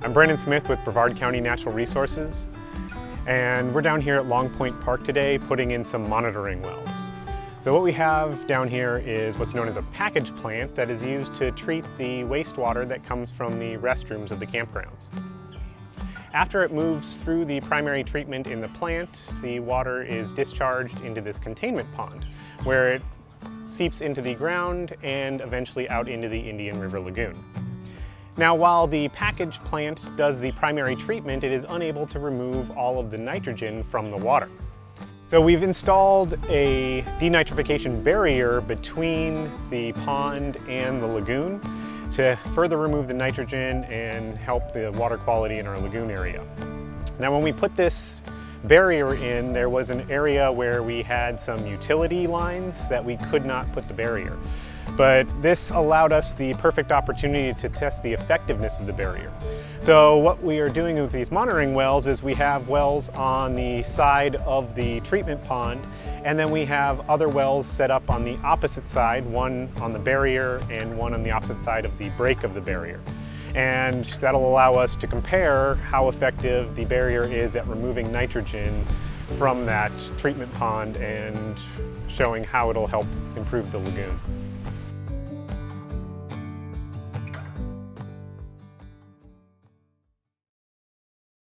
I'm Brandon Smith with Brevard County Natural Resources, and we're down here at Long Point Park today putting in some monitoring wells. So what we have down here is what's known as a package plant that is used to treat the wastewater that comes from the restrooms of the campgrounds. After it moves through the primary treatment in the plant, the water is discharged into this containment pond, where it seeps into the ground and eventually out into the Indian River Lagoon. Now, while the package plant does the primary treatment, it is unable to remove all of the nitrogen from the water. So we've installed a denitrification barrier between the pond and the lagoon to further remove the nitrogen and help the water quality in our lagoon area. Now, when we put this barrier in, there was an area where we had some utility lines that we could not put the barrier. But this allowed us the perfect opportunity to test the effectiveness of the barrier. So what we are doing with these monitoring wells is we have wells on the side of the treatment pond, and then we have other wells set up on the opposite side, one on the barrier and one on the opposite side of the break of the barrier. And that'll allow us to compare how effective the barrier is at removing nitrogen from that treatment pond and showing how it'll help improve the lagoon.